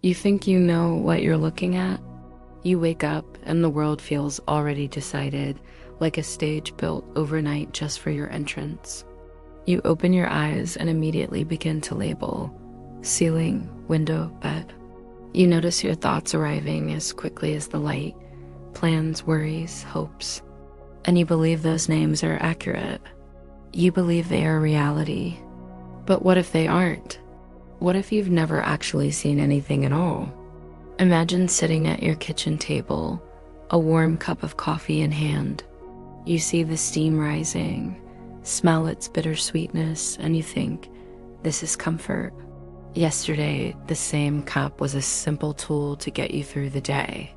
You think you know what you're looking at? You wake up and the world feels already decided, like a stage built overnight just for your entrance. You open your eyes and immediately begin to label: ceiling, window, bed. You notice your thoughts arriving as quickly as the light: plans, worries, hopes. And you believe those names are accurate. You believe they are reality. But what if they aren't? What if you've never actually seen anything at all? Imagine sitting at your kitchen table, a warm cup of coffee in hand. You see the steam rising, smell its bittersweetness, and you think, this is comfort. Yesterday, the same cup was a simple tool to get you through the day.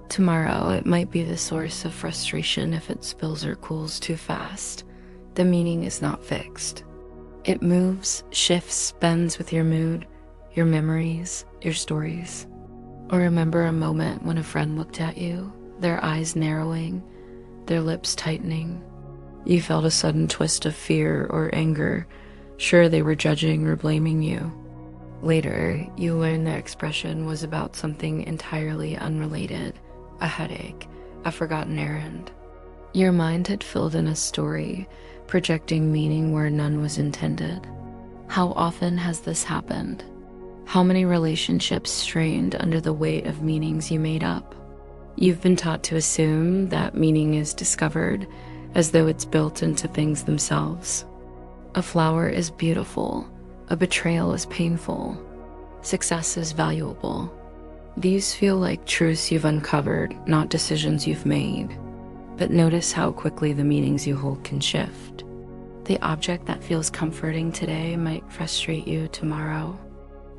Tomorrow, it might be the source of frustration if it spills or cools too fast. The meaning is not fixed. It moves, shifts, bends with your mood, your memories, your stories. Or remember a moment when a friend looked at you, their eyes narrowing, their lips tightening. You felt a sudden twist of fear or anger, sure they were judging or blaming you. Later, you learned their expression was about something entirely unrelated: a headache, a forgotten errand. Your mind had filled in a story, projecting meaning where none was intended. How often has this happened? How many relationships strained under the weight of meanings you made up? You've been taught to assume that meaning is discovered, as though it's built into things themselves. A flower is beautiful, a betrayal is painful, success is valuable. These feel like truths you've uncovered, not decisions you've made. But notice how quickly the meanings you hold can shift. The object that feels comforting today might frustrate you tomorrow.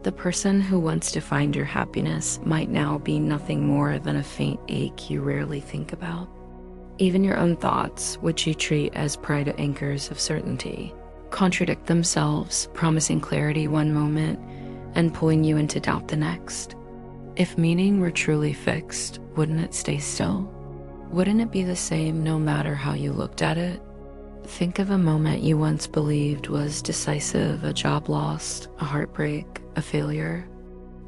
The person who wants to find your happiness might now be nothing more than a faint ache you rarely think about. Even your own thoughts, which you treat as private anchors of certainty, contradict themselves, promising clarity one moment and pulling you into doubt the next. If meaning were truly fixed, wouldn't it stay still? Wouldn't it be the same no matter how you looked at it? Think of a moment you once believed was decisive: a job lost, a heartbreak, a failure.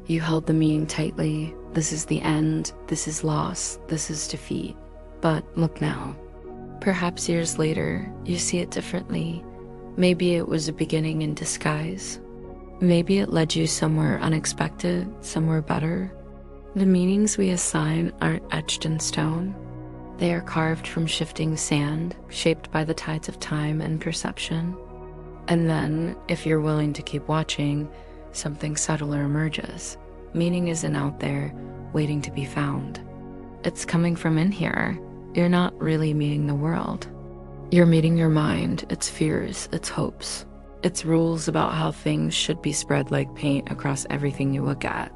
You held the meaning tightly: this is the end, this is loss, this is defeat. But look now. Perhaps years later, you see it differently. Maybe it was a beginning in disguise. Maybe it led you somewhere unexpected, somewhere better. The meanings we assign aren't etched in stone. They are carved from shifting sand, shaped by the tides of time and perception. And then, if you're willing to keep watching, something subtler emerges. Meaning isn't out there, waiting to be found. It's coming from in here. You're not really meeting the world. You're meeting your mind, its fears, its hopes, its rules about how things should be spread like paint across everything you look at.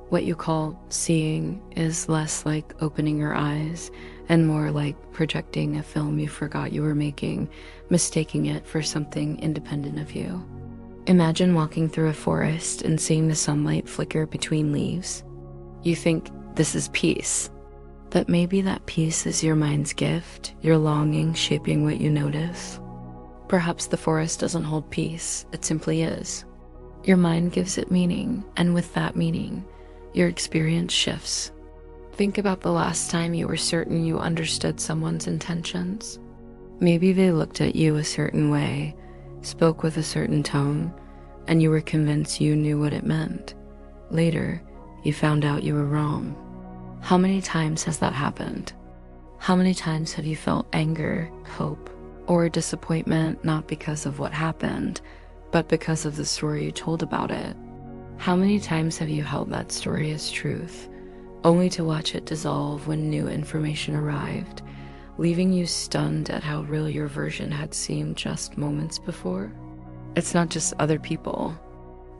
What you call seeing is less like opening your eyes and more like projecting a film you forgot you were making, mistaking it for something independent of you. Imagine walking through a forest and seeing the sunlight flicker between leaves. You think, this is peace. But maybe that peace is your mind's gift, your longing shaping what you notice. Perhaps the forest doesn't hold peace, it simply is. Your mind gives it meaning, and with that meaning, your experience shifts. Think about the last time you were certain you understood someone's intentions. Maybe they looked at you a certain way, spoke with a certain tone, and you were convinced you knew what it meant. Later, you found out you were wrong. How many times has that happened? How many times have you felt anger, hope, or disappointment not because of what happened, but because of the story you told about it? How many times have you held that story as truth, only to watch it dissolve when new information arrived, leaving you stunned at how real your version had seemed just moments before? It's not just other people,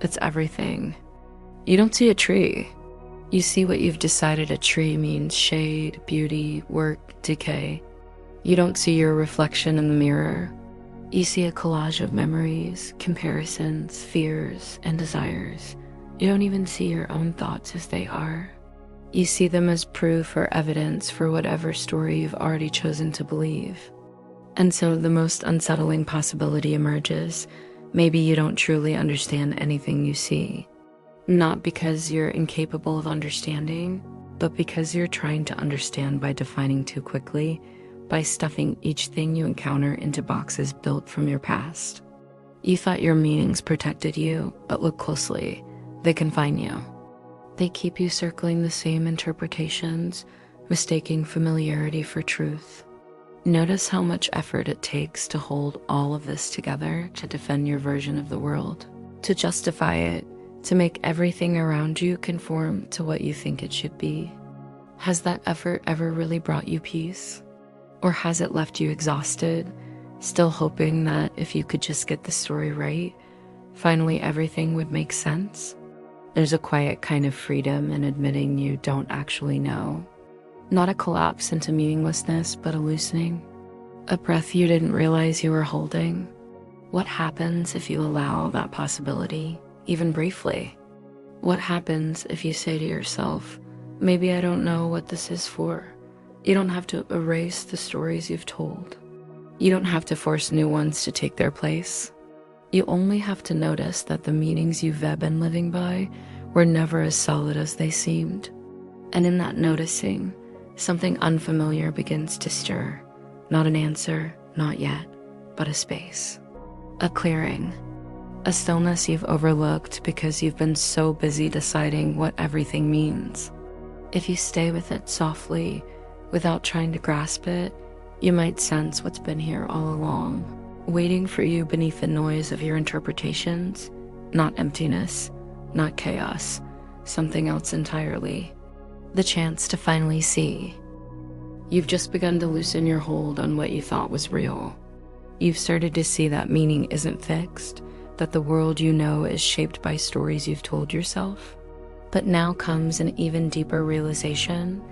it's everything. You don't see a tree. You see what you've decided a tree means: shade, beauty, work, decay. You don't see your reflection in the mirror. You see a collage of memories, comparisons, fears, and desires. You don't even see your own thoughts as they are. You see them as proof or evidence for whatever story you've already chosen to believe. And so the most unsettling possibility emerges. Maybe you don't truly understand anything you see. Not because you're incapable of understanding, but because you're trying to understand by defining too quickly, by stuffing each thing you encounter into boxes built from your past. You thought your meanings protected you, but look closely. They confine you. They keep you circling the same interpretations, mistaking familiarity for truth. Notice how much effort it takes to hold all of this together, to defend your version of the world, to justify it, to make everything around you conform to what you think it should be. Has that effort ever really brought you peace? Or has it left you exhausted, still hoping that if you could just get the story right, finally everything would make sense? There's a quiet kind of freedom in admitting you don't actually know. Not a collapse into meaninglessness, but a loosening. A breath you didn't realize you were holding. What happens if you allow that possibility, even briefly? What happens if you say to yourself, maybe I don't know what this is for? You don't have to erase the stories you've told. You don't have to force new ones to take their place. You only have to notice that the meanings you've been living by were never as solid as they seemed. And in that noticing, something unfamiliar begins to stir. Not an answer, not yet, but a space. A clearing. A stillness you've overlooked because you've been so busy deciding what everything means. If you stay with it softly, without trying to grasp it, you might sense what's been here all along, waiting for you beneath the noise of your interpretations. Not emptiness, not chaos, something else entirely. The chance to finally see. You've just begun to loosen your hold on what you thought was real. You've started to see that meaning isn't fixed, that the world you know is shaped by stories you've told yourself. But now comes an even deeper realization.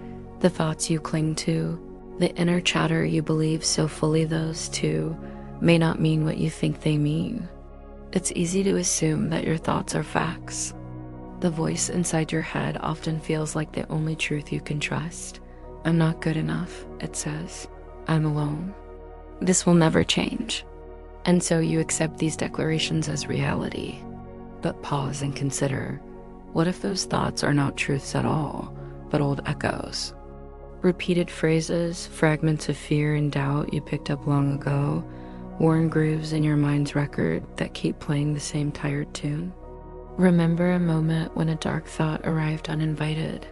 The thoughts you cling to, the inner chatter you believe so fully those two, may not mean what you think they mean. It's easy to assume that your thoughts are facts. The voice inside your head often feels like the only truth you can trust. I'm not good enough, it says. I'm alone. This will never change. And so you accept these declarations as reality. But pause and consider, what if those thoughts are not truths at all, but old echoes? Repeated phrases, fragments of fear and doubt you picked up long ago, worn grooves in your mind's record that keep playing the same tired tune. Remember a moment when a dark thought arrived uninvited.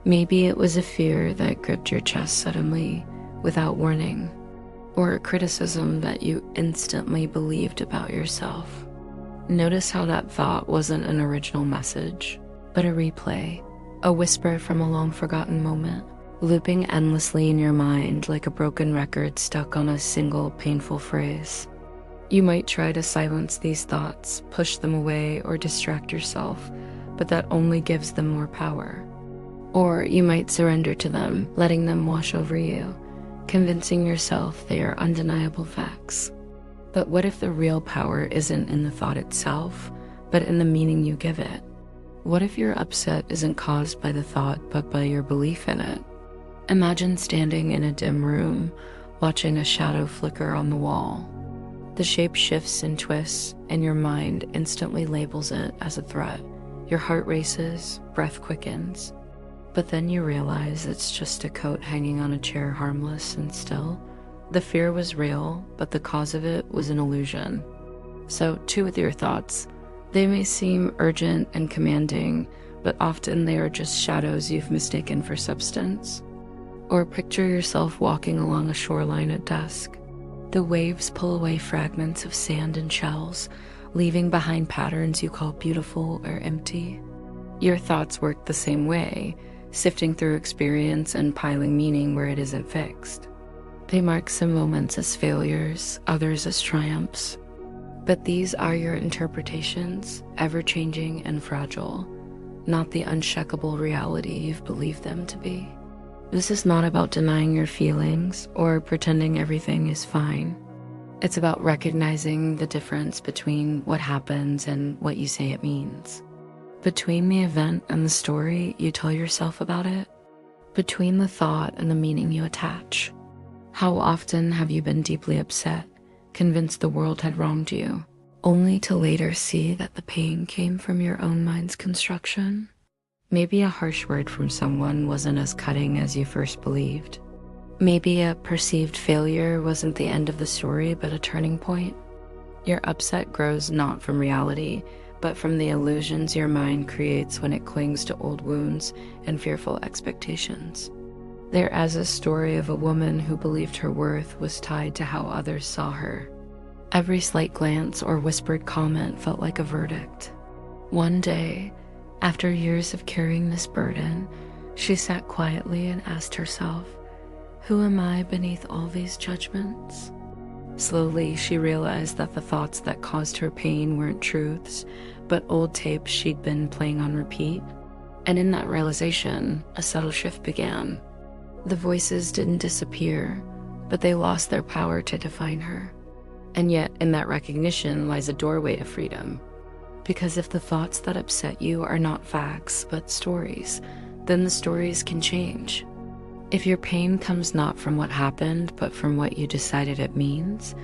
Maybe it was a fear that gripped your chest suddenly, without warning, or a criticism that you instantly believed about yourself. Notice how that thought wasn't an original message, but a replay, a whisper from a long-forgotten moment, looping endlessly in your mind like a broken record stuck on a single painful phrase. You might try to silence these thoughts, push them away, or distract yourself, but that only gives them more power. Or you might surrender to them, letting them wash over you, convincing yourself they are undeniable facts. But what if the real power isn't in the thought itself, but in the meaning you give it? What if your upset isn't caused by the thought, but by your belief in it? Imagine standing in a dim room, watching a shadow flicker on the wall. The shape shifts and twists, and your mind instantly labels it as a threat. Your heart races, breath quickens. But then you realize it's just a coat hanging on a chair, harmless and still. The fear was real, but the cause of it was an illusion. So, too with your thoughts. They may seem urgent and commanding, but often they are just shadows you've mistaken for substance. Or picture yourself walking along a shoreline at dusk. The waves pull away fragments of sand and shells, leaving behind patterns you call beautiful or empty. Your thoughts work the same way, sifting through experience and piling meaning where it isn't fixed. They mark some moments as failures, others as triumphs. But these are your interpretations, ever-changing and fragile, not the unshakable reality you've believed them to be. This is not about denying your feelings or pretending everything is fine. It's about recognizing the difference between what happens and what you say it means. Between the event and the story you tell yourself about it. Between the thought and the meaning you attach. How often have you been deeply upset, convinced the world had wronged you, only to later see that the pain came from your own mind's construction. Maybe a harsh word from someone wasn't as cutting as you first believed. Maybe a perceived failure wasn't the end of the story, but a turning point. Your upset grows not from reality, but from the illusions your mind creates when it clings to old wounds and fearful expectations. There is a story of a woman who believed her worth was tied to how others saw her. Every slight glance or whispered comment felt like a verdict. One day, after years of carrying this burden, she sat quietly and asked herself, "Who am I beneath all these judgments?" Slowly, she realized that the thoughts that caused her pain weren't truths, but old tapes she'd been playing on repeat. And in that realization, a subtle shift began. The voices didn't disappear, but they lost their power to define her. And yet, in that recognition lies a doorway to freedom. Because if the thoughts that upset you are not facts, but stories, then the stories can change. If your pain comes not from what happened, but from what you decided it means,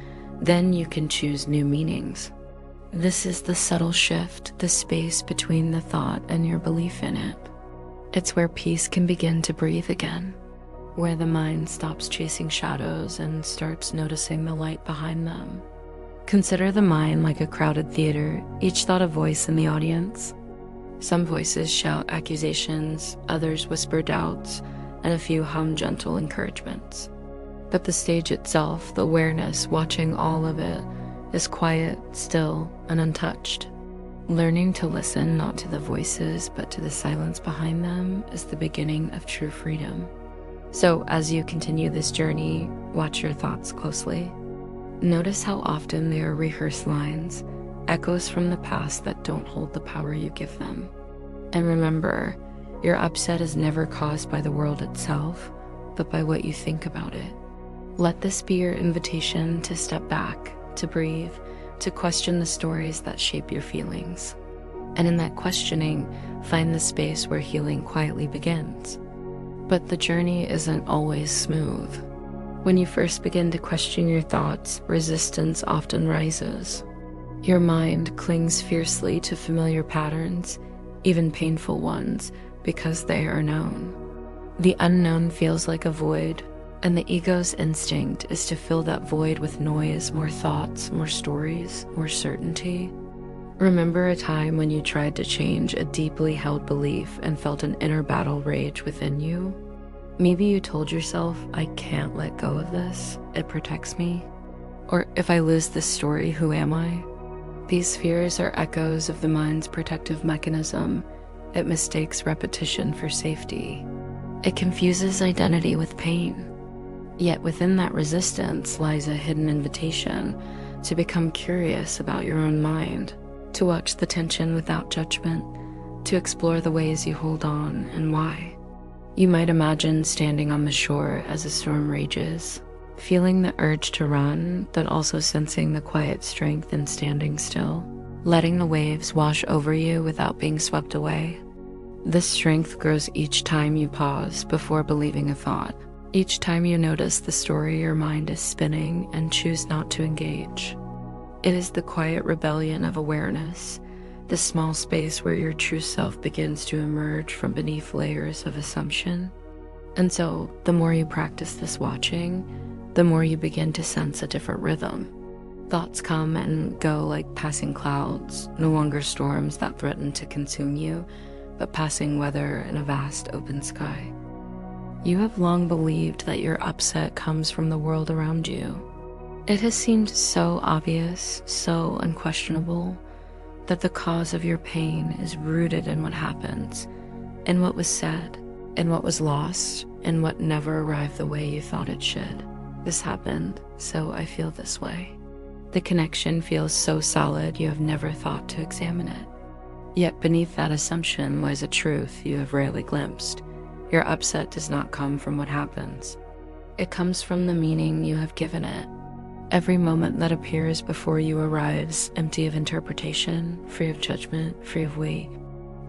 then you can choose new meanings. This is the subtle shift, the space between the thought and your belief in it. It's where peace can begin to breathe again, where the mind stops chasing shadows and starts noticing the light behind them. Consider the mind like a crowded theater, each thought a voice in the audience. Some voices shout accusations, others whisper doubts, and a few hum gentle encouragements. But the stage itself, the awareness watching all of it, is quiet, still, and untouched. Learning to listen not to the voices, but to the silence behind them is the beginning of true freedom. So as you continue this journey, watch your thoughts closely. Notice how often they are rehearsed lines, echoes from the past that don't hold the power you give them. And remember, your upset is never caused by the world itself, but by what you think about it. Let this be your invitation to step back, to breathe, to question the stories that shape your feelings. And in that questioning, find the space where healing quietly begins. But the journey isn't always smooth. When you first begin to question your thoughts, resistance often rises. Your mind clings fiercely to familiar patterns, even painful ones, because they are known. The unknown feels like a void, and the ego's instinct is to fill that void with noise, more thoughts, more stories, more certainty. Remember a time when you tried to change a deeply held belief and felt an inner battle rage within you? Maybe you told yourself, "I can't let go of this, it protects me." Or, "If I lose this story, who am I?" These fears are echoes of the mind's protective mechanism. It mistakes repetition for safety. It confuses identity with pain. Yet within that resistance lies a hidden invitation to become curious about your own mind, to watch the tension without judgment, to explore the ways you hold on and why. You might imagine standing on the shore as a storm rages, feeling the urge to run, but also sensing the quiet strength in standing still, letting the waves wash over you without being swept away. This strength grows each time you pause before believing a thought, each time you notice the story your mind is spinning and choose not to engage. It is the quiet rebellion of awareness, the small space where your true self begins to emerge from beneath layers of assumption. And so, the more you practice this watching, the more you begin to sense a different rhythm. Thoughts come and go like passing clouds, no longer storms that threaten to consume you, but passing weather in a vast open sky. You have long believed that your upset comes from the world around you. It has seemed so obvious, so unquestionable, that the cause of your pain is rooted in what happens, in what was said, in what was lost, in what never arrived the way you thought it should. This happened, so I feel this way. The connection feels so solid you have never thought to examine it. Yet beneath that assumption lies a truth you have rarely glimpsed. Your upset does not come from what happens. It comes from the meaning you have given it. Every moment that appears before you arrives empty of interpretation, free of judgment, free of weight.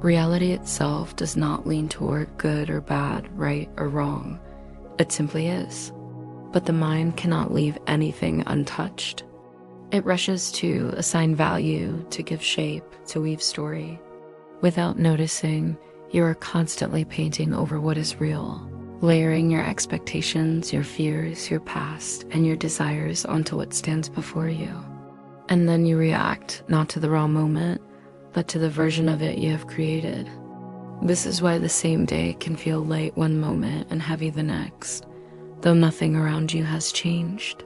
Reality itself does not lean toward good or bad, right or wrong. It simply is. But the mind cannot leave anything untouched. It rushes to assign value, to give shape, to weave story. Without noticing, you are constantly painting over what is real, layering your expectations, your fears, your past, and your desires onto what stands before you. And then you react, not to the raw moment, but to the version of it you have created. This is why the same day can feel light one moment and heavy the next, though nothing around you has changed.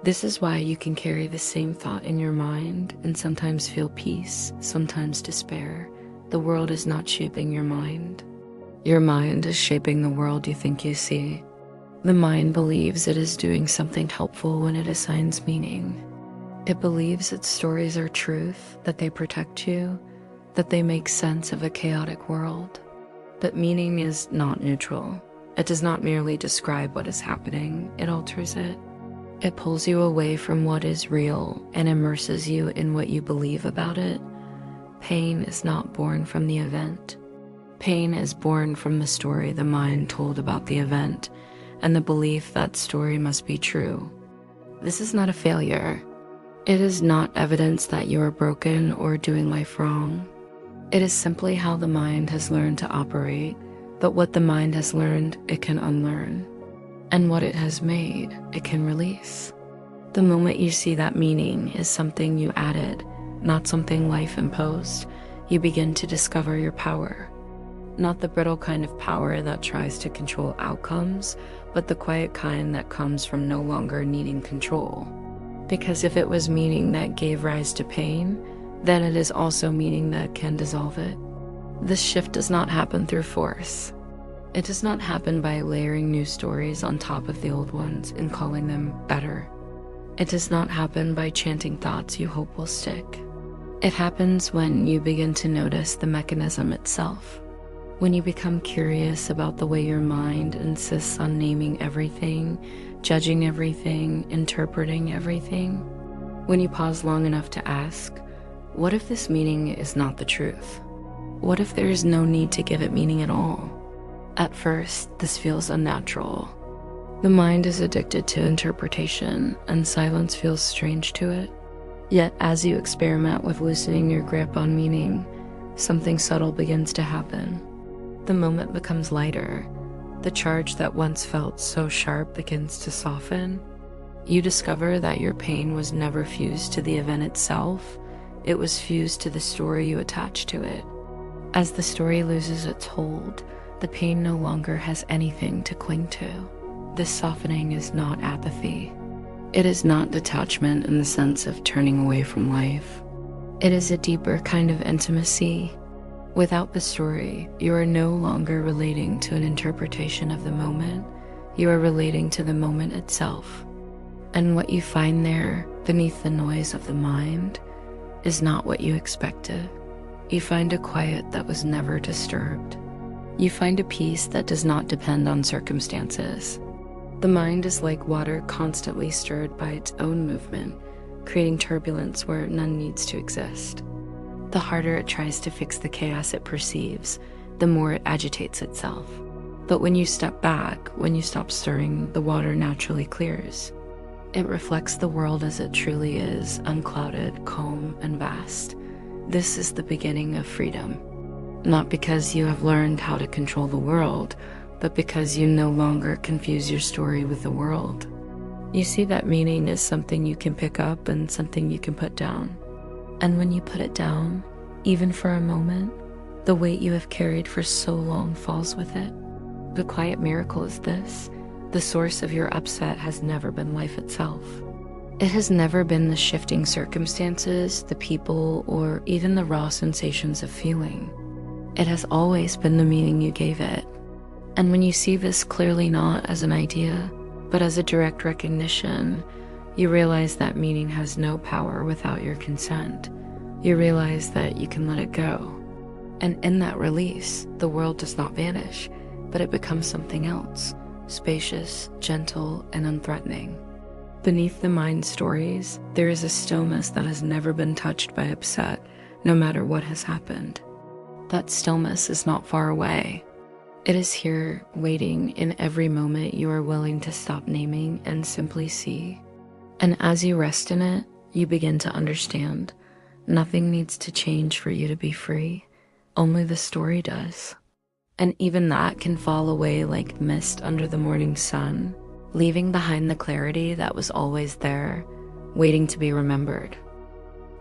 This is why you can carry the same thought in your mind and sometimes feel peace, sometimes despair. The world is not shaping your mind. Your mind is shaping the world you think you see. The mind believes it is doing something helpful when it assigns meaning. It believes its stories are truth, that they protect you, that they make sense of a chaotic world. But meaning is not neutral. It does not merely describe what is happening, it alters it. It pulls you away from what is real and immerses you in what you believe about it. Pain is not born from the event. Pain is born from the story the mind told about the event and the belief that story must be true. This is not a failure. It is not evidence that you are broken or doing life wrong. It is simply how the mind has learned to operate, but what the mind has learned, it can unlearn. And what it has made, it can release. The moment you see that meaning is something you added, not something life imposed, you begin to discover your power. Not the brittle kind of power that tries to control outcomes, but the quiet kind that comes from no longer needing control. Because if it was meaning that gave rise to pain, then it is also meaning that can dissolve it. This shift does not happen through force. It does not happen by layering new stories on top of the old ones and calling them better. It does not happen by chanting thoughts you hope will stick. It happens when you begin to notice the mechanism itself. When you become curious about the way your mind insists on naming everything, judging everything, interpreting everything. When you pause long enough to ask, what if this meaning is not the truth? What if there is no need to give it meaning at all? At first, this feels unnatural. The mind is addicted to interpretation, and silence feels strange to it. Yet, as you experiment with loosening your grip on meaning, something subtle begins to happen. The moment becomes lighter. The charge that once felt so sharp begins to soften. You discover that your pain was never fused to the event itself. It was fused to the story you attached to it. As the story loses its hold, the pain no longer has anything to cling to. This softening is not apathy. It is not detachment in the sense of turning away from life. It is a deeper kind of intimacy. Without the story, you are no longer relating to an interpretation of the moment. You are relating to the moment itself. And what you find there, beneath the noise of the mind, is not what you expected. You find a quiet that was never disturbed. You find a peace that does not depend on circumstances. The mind is like water constantly stirred by its own movement, creating turbulence where none needs to exist. The harder it tries to fix the chaos it perceives, the more it agitates itself. But when you step back, when you stop stirring, the water naturally clears. It reflects the world as it truly is, unclouded, calm, and vast. This is the beginning of freedom. Not because you have learned how to control the world, but because you no longer confuse your story with the world. You see that meaning is something you can pick up and something you can put down. And when you put it down, even for a moment, the weight you have carried for so long falls with it. The quiet miracle is this: the source of your upset has never been life itself. It has never been the shifting circumstances, the people, or even the raw sensations of feeling. It has always been the meaning you gave it. And when you see this clearly not as an idea, but as a direct recognition, you realize that meaning has no power without your consent. You realize that you can let it go. And in that release, the world does not vanish, but it becomes something else, spacious, gentle, and unthreatening. Beneath the mind stories, there is a stillness that has never been touched by upset, no matter what has happened. That stillness is not far away. It is here, waiting in every moment you are willing to stop naming and simply see. And as you rest in it, You begin to understand nothing needs to change for you to be free. Only the story does. And even that can fall away like mist under the morning sun, leaving behind the clarity that was always there, waiting to be remembered.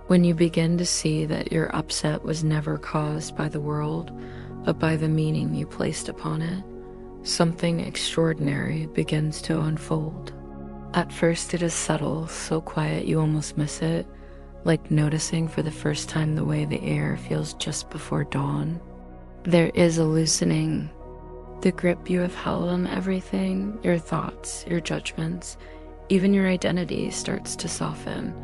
When you begin to see that your upset was never caused by the world, but by the meaning you placed upon it, something extraordinary begins to unfold. At first it is subtle, so quiet you almost miss it, like noticing for the first time the way the air feels just before dawn. There is a loosening. The grip you have held on everything, your thoughts, your judgments, even your identity starts to soften,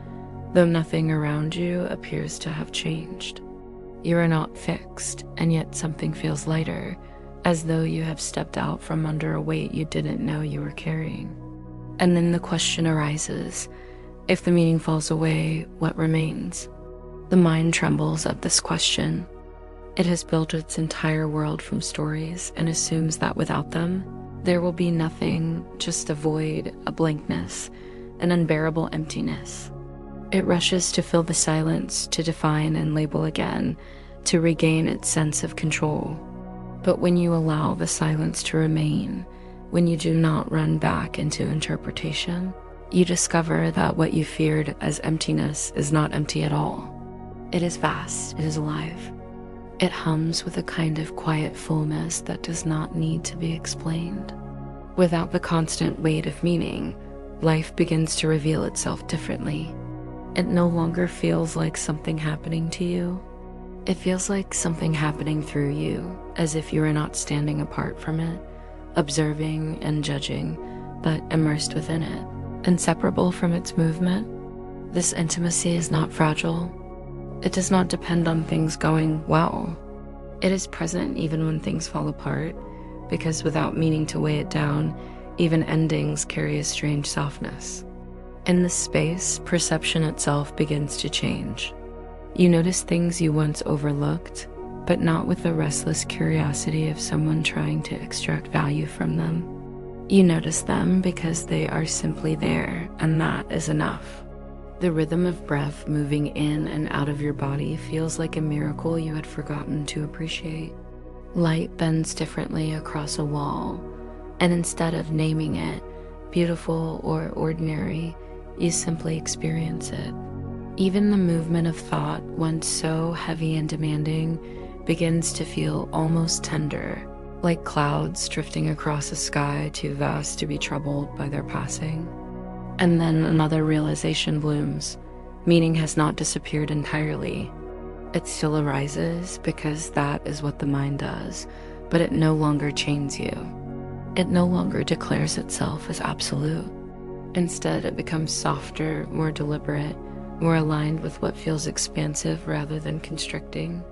though nothing around you appears to have changed. You are not fixed, and yet something feels lighter, as though you have stepped out from under a weight you didn't know you were carrying. And then the question arises, if the meaning falls away, what remains? The mind trembles at this question. It has built its entire world from stories and assumes that without them, there will be nothing, just a void, a blankness, an unbearable emptiness. It rushes to fill the silence, to define and label again, to regain its sense of control. But when you allow the silence to remain, when you do not run back into interpretation, you discover that what you feared as emptiness is not empty at all. It is vast, it is alive. It hums with a kind of quiet fullness that does not need to be explained. Without the constant weight of meaning, life begins to reveal itself differently. It no longer feels like something happening to you. It feels like something happening through you, as if you are not standing apart from it, observing and judging, but immersed within it, inseparable from its movement. This intimacy is not fragile. It does not depend on things going well. It is present even when things fall apart, because without meaning to weigh it down, even endings carry a strange softness. In this space, perception itself begins to change. You notice things you once overlooked, but not with the restless curiosity of someone trying to extract value from them. You notice them because they are simply there, and that is enough. The rhythm of breath moving in and out of your body feels like a miracle you had forgotten to appreciate. Light bends differently across a wall, and instead of naming it, beautiful or ordinary, you simply experience it. Even the movement of thought, once so heavy and demanding, begins to feel almost tender, like clouds drifting across a sky too vast to be troubled by their passing. And then another realization blooms. Meaning has not disappeared entirely. It still arises because that is what the mind does, but it no longer chains you. It no longer declares itself as absolute. Instead, it becomes softer, more deliberate, more aligned with what feels expansive rather than constricting.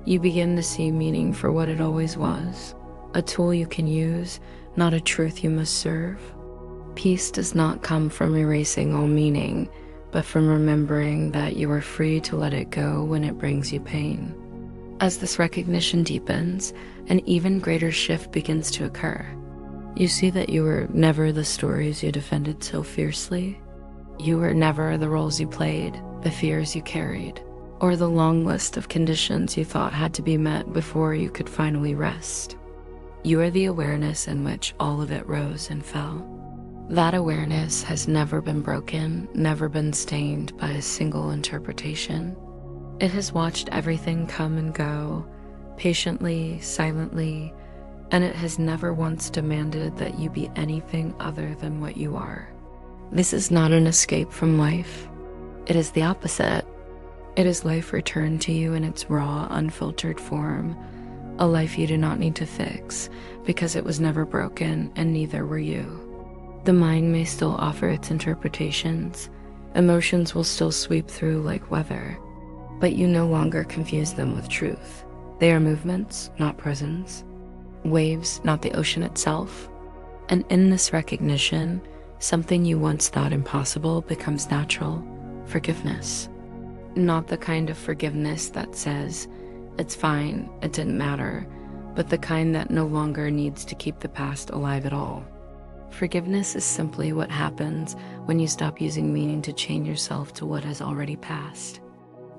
You begin to see meaning for what it always was, a tool you can use, not a truth you must serve. Peace does not come from erasing all meaning, but from remembering that you are free to let it go when it brings you pain. As this recognition deepens, an even greater shift begins to occur. You see that you were never the stories you defended so fiercely. You were never the roles you played, the fears you carried, or the long list of conditions you thought had to be met before you could finally rest. You are the awareness in which all of it rose and fell. That awareness has never been broken, never been stained by a single interpretation. It has watched everything come and go, patiently, silently, and it has never once demanded that you be anything other than what you are. This is not an escape from life. It is the opposite. It is life returned to you in its raw, unfiltered form, a life you do not need to fix, because it was never broken and neither were you. The mind may still offer its interpretations, emotions will still sweep through like weather, but you no longer confuse them with truth. They are movements, not prisons, waves, not the ocean itself. And in this recognition, something you once thought impossible becomes natural: forgiveness. Not the kind of forgiveness that says, it's fine, it didn't matter, but the kind that no longer needs to keep the past alive at all. Forgiveness is simply what happens when you stop using meaning to chain yourself to what has already passed.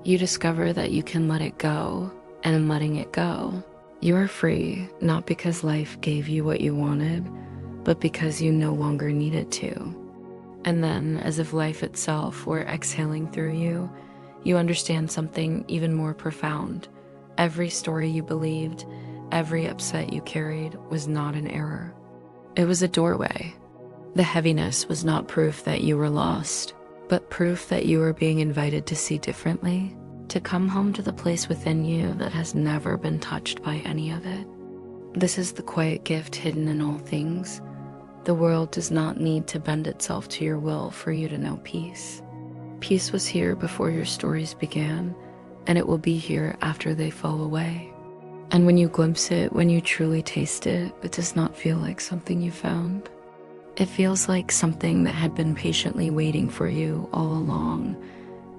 You discover that you can let it go, and in letting it go, you are free, not because life gave you what you wanted, but because you no longer need it to. And then, as if life itself were exhaling through you, you understand something even more profound. Every story you believed, every upset you carried was not an error. It was a doorway. The heaviness was not proof that you were lost, but proof that you were being invited to see differently, to come home to the place within you that has never been touched by any of it. This is the quiet gift hidden in all things. The world does not need to bend itself to your will for you to know peace. Peace was here before your stories began, and it will be here after they fall away. And when you glimpse it, when you truly taste it, it does not feel like something you found. It feels like something that had been patiently waiting for you all along,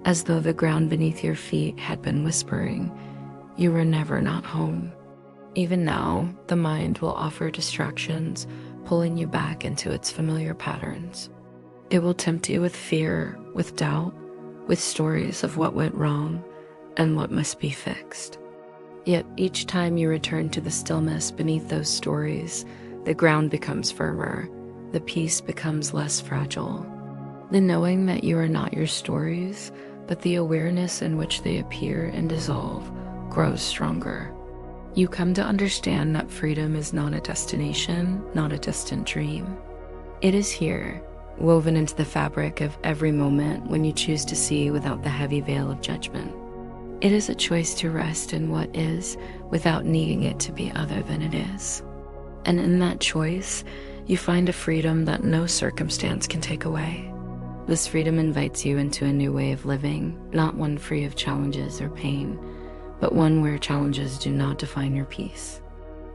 as though the ground beneath your feet had been whispering, you were never not home. Even now, the mind will offer distractions, pulling you back into its familiar patterns. It will tempt you with fear, with doubt, with stories of what went wrong and what must be fixed. Yet each time you return to the stillness beneath those stories, the ground becomes firmer, the peace becomes less fragile. The knowing that you are not your stories, but the awareness in which they appear and dissolve, grows stronger. You come to understand that freedom is not a destination, not a distant dream. It is here, woven into the fabric of every moment when you choose to see without the heavy veil of judgment. It is a choice to rest in what is without needing it to be other than it is. And in that choice, you find a freedom that no circumstance can take away. This freedom invites you into a new way of living, not one free of challenges or pain, but one where challenges do not define your peace.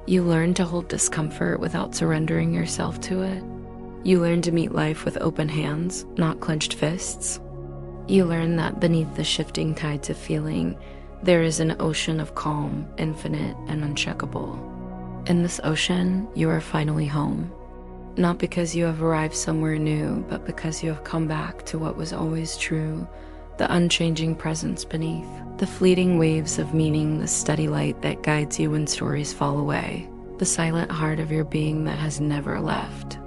You learn to hold discomfort without surrendering yourself to it. You learn to meet life with open hands, not clenched fists. You learn that beneath the shifting tides of feeling, there is an ocean of calm, infinite and uncheckable. In this ocean, you are finally home. Not because you have arrived somewhere new, but because you have come back to what was always true, the unchanging presence beneath, the fleeting waves of meaning, the steady light that guides you when stories fall away, the silent heart of your being that has never left.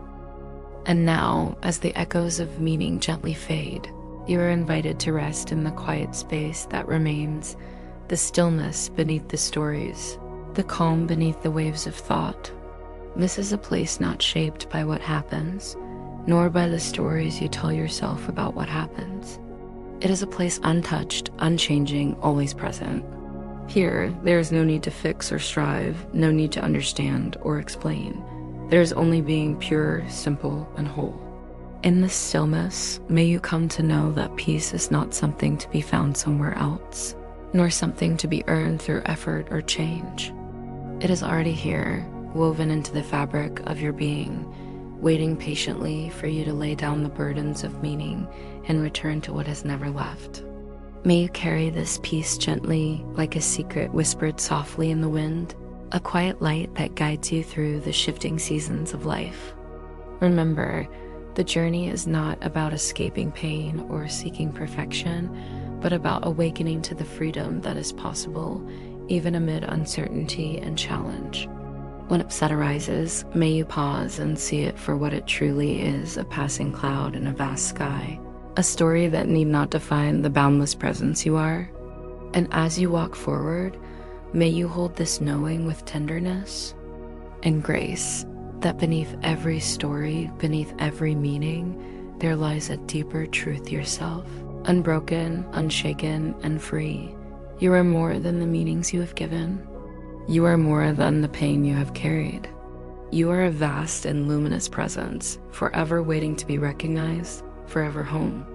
And now, as the echoes of meaning gently fade, you are invited to rest in the quiet space that remains, the stillness beneath the stories, the calm beneath the waves of thought. This is a place not shaped by what happens, nor by the stories you tell yourself about what happens. It is a place untouched, unchanging, always present. Here, there is no need to fix or strive, no need to understand or explain. There is only being pure, simple, and whole. In this stillness, may you come to know that peace is not something to be found somewhere else, nor something to be earned through effort or change. It is already here, woven into the fabric of your being, waiting patiently for you to lay down the burdens of meaning and return to what has never left. May you carry this peace gently, like a secret whispered softly in the wind, a quiet light that guides you through the shifting seasons of life. Remember, the journey is not about escaping pain or seeking perfection, but about awakening to the freedom that is possible, even amid uncertainty and challenge. When upset arises, may you pause and see it for what it truly is, a passing cloud in a vast sky, a story that need not define the boundless presence you are. And as you walk forward, may you hold this knowing with tenderness and grace, that beneath every story, beneath every meaning, there lies a deeper truth yourself, unbroken, unshaken, and free. You are more than the meanings you have given. You are more than the pain you have carried. You are a vast and luminous presence, forever waiting to be recognized, forever home.